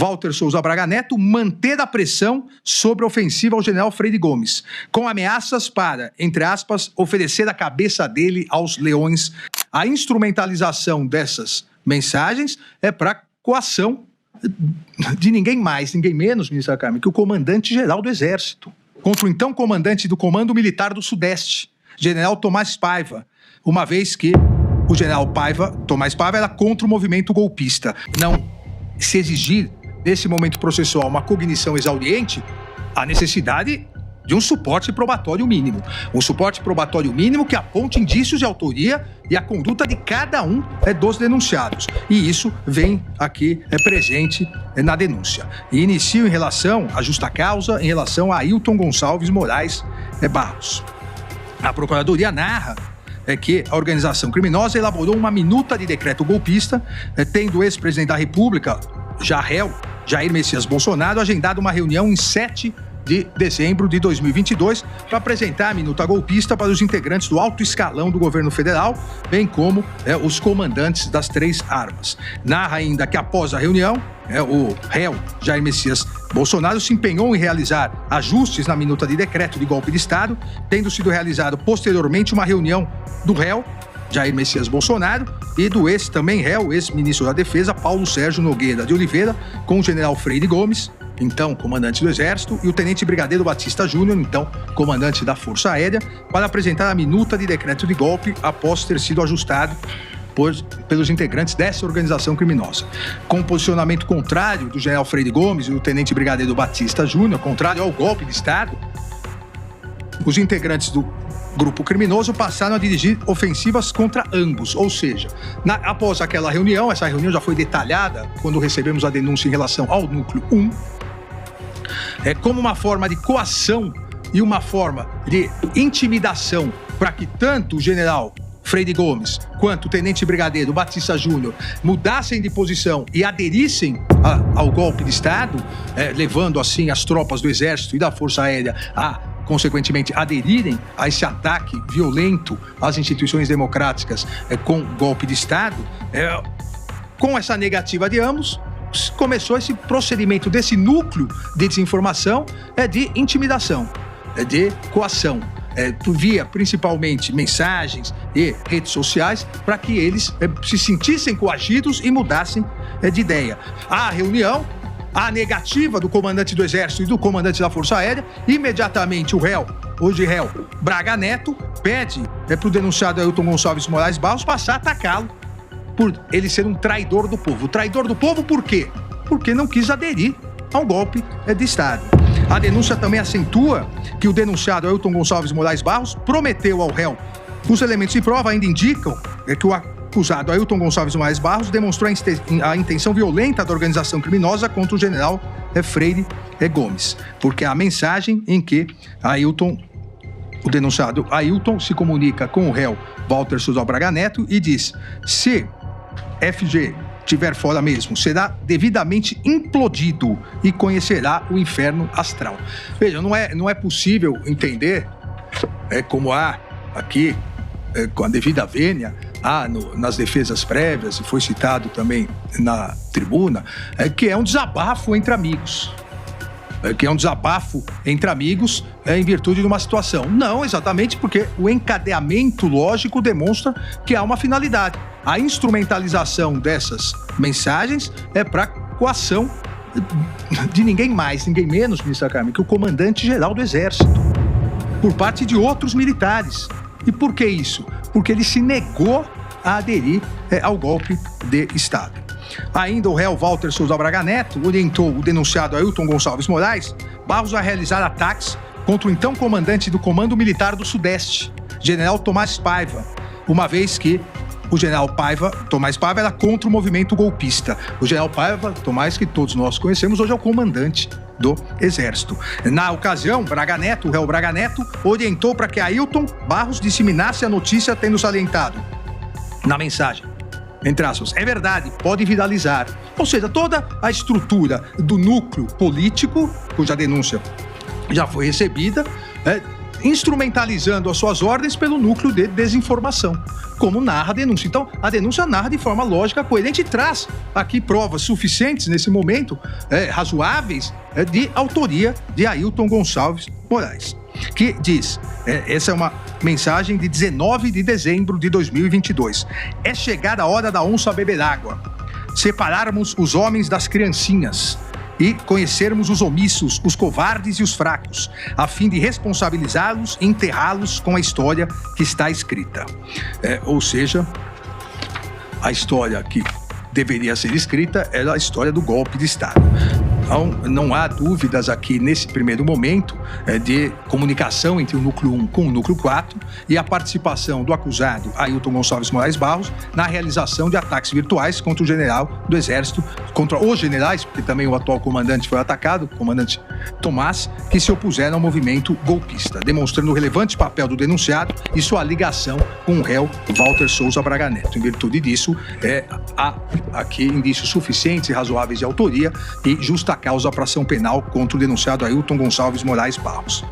Walter Souza Braga Neto manter a pressão sobre a ofensiva ao general Freire Gomes, com ameaças para, entre aspas, oferecer a cabeça dele aos leões. A instrumentalização dessas mensagens é para coação de ninguém mais, ninguém menos, ministra Carmen, que o comandante-geral do Exército, contra o então comandante do Comando Militar do Sudeste, general Tomás Paiva, uma vez que o general Tomás Paiva era contra o movimento golpista. Não se exigir, nesse momento processual, uma cognição exauriente, a necessidade de um suporte probatório mínimo. Um suporte probatório mínimo que aponte indícios de autoria e a conduta de cada um dos denunciados. E isso vem aqui presente na denúncia. E inicio em relação à justa causa, em relação a Ailton Gonçalves Moraes Barros. A Procuradoria narra que a organização criminosa elaborou uma minuta de decreto golpista, tendo o ex-presidente da República, já réu, Jair Messias Bolsonaro, agendado uma reunião em 7 de dezembro de 2022 para apresentar a minuta golpista para os integrantes do alto escalão do governo federal, bem como os comandantes das 3 armas. Narra ainda que após a reunião, o réu Jair Messias Bolsonaro se empenhou em realizar ajustes na minuta de decreto de golpe de Estado, tendo sido realizado posteriormente uma reunião do réu Jair Messias Bolsonaro e do também réu, ex-ministro da Defesa, Paulo Sérgio Nogueira de Oliveira, com o general Freire Gomes, então comandante do Exército, e o tenente brigadeiro Batista Júnior, então comandante da Força Aérea, para apresentar a minuta de decreto de golpe após ter sido ajustado pelos integrantes dessa organização criminosa. Com o posicionamento contrário do general Freire Gomes e do tenente brigadeiro Batista Júnior, contrário ao golpe de Estado, os integrantes do grupo criminoso passaram a dirigir ofensivas contra ambos, ou seja, após aquela reunião, essa reunião já foi detalhada quando recebemos a denúncia em relação ao núcleo 1, como uma forma de coação e uma forma de intimidação para que tanto o general Freire Gomes quanto o tenente brigadeiro Batista Júnior mudassem de posição e aderissem ao golpe de Estado, levando assim as tropas do Exército e da Força Aérea a, consequentemente, aderirem a esse ataque violento às instituições democráticas com golpe de Estado. Com essa negativa de ambos, começou esse procedimento desse núcleo de desinformação, de intimidação, de coação, via principalmente mensagens e redes sociais, para que eles se sentissem coagidos e mudassem de ideia. A reunião, a negativa do comandante do Exército e do comandante da Força Aérea, imediatamente o réu, hoje réu Braga Neto, pede para o denunciado Ailton Gonçalves Moraes Barros passar a atacá-lo por ele ser um traidor do povo. Traidor do povo por quê? Porque não quis aderir ao golpe de Estado. A denúncia também acentua que o denunciado Ailton Gonçalves Moraes Barros prometeu ao réu. Os elementos de prova ainda indicam que o acusado Ailton Gonçalves Moraes Barros demonstrou a intenção violenta da organização criminosa contra o general Freire Gomes, porque a mensagem em que o denunciado Ailton se comunica com o réu Walter Souza Braga Neto e diz: se FG estiver fora mesmo, será devidamente implodido e conhecerá o inferno astral. Veja, não é possível entender, como há aqui, com a devida vênia, nas defesas prévias, e foi citado também na tribuna, que é um desabafo entre amigos. Em virtude de uma situação. Não, exatamente porque o encadeamento lógico demonstra que há uma finalidade. A instrumentalização dessas mensagens é para coação de ninguém mais, ninguém menos, ministra Carmen, que o comandante-geral do Exército, por parte de outros militares. E por que isso? Porque ele se negou a aderir ao golpe de Estado. Ainda o réu Walter Souza Braga Neto orientou o denunciado Ailton Gonçalves Moraes Barros a realizar ataques contra o então comandante do Comando Militar do Sudeste, general Tomás Paiva, uma vez que o general Tomás Paiva era contra o movimento golpista. O general Paiva, Tomás, que todos nós conhecemos, hoje é o comandante do Exército. Na ocasião, o réu Braga Neto orientou para que Ailton Barros disseminasse a notícia, tendo salientado na mensagem, entre aspas, é verdade, pode viralizar. Ou seja, toda a estrutura do núcleo político, cuja denúncia já foi recebida, instrumentalizando as suas ordens pelo núcleo de desinformação, como narra a denúncia. Então, a denúncia narra de forma lógica, coerente e traz aqui provas suficientes nesse momento, razoáveis, de autoria de Ailton Gonçalves Moraes, que diz, essa é uma mensagem de 19 de dezembro de 2022, é chegada a hora da onça beber água, separarmos os homens das criancinhas e conhecermos os omissos, os covardes e os fracos, a fim de responsabilizá-los e enterrá-los com a história que está escrita. Ou seja, a história que deveria ser escrita era a história do golpe de Estado. Então, não há dúvidas aqui, nesse primeiro momento, de comunicação entre o núcleo 1 com o núcleo 4 e a participação do acusado Ailton Gonçalves Moraes Barros na realização de ataques virtuais contra o general do Exército, contra os generais, porque também o atual comandante foi atacado, o comandante Tomás, que se opuseram ao movimento golpista, demonstrando o relevante papel do denunciado e sua ligação com o réu Walter Souza Braga Neto. Em virtude disso, há aqui indícios suficientes e razoáveis de autoria e justa causa para ação penal contra o denunciado Ailton Gonçalves Moraes Barros.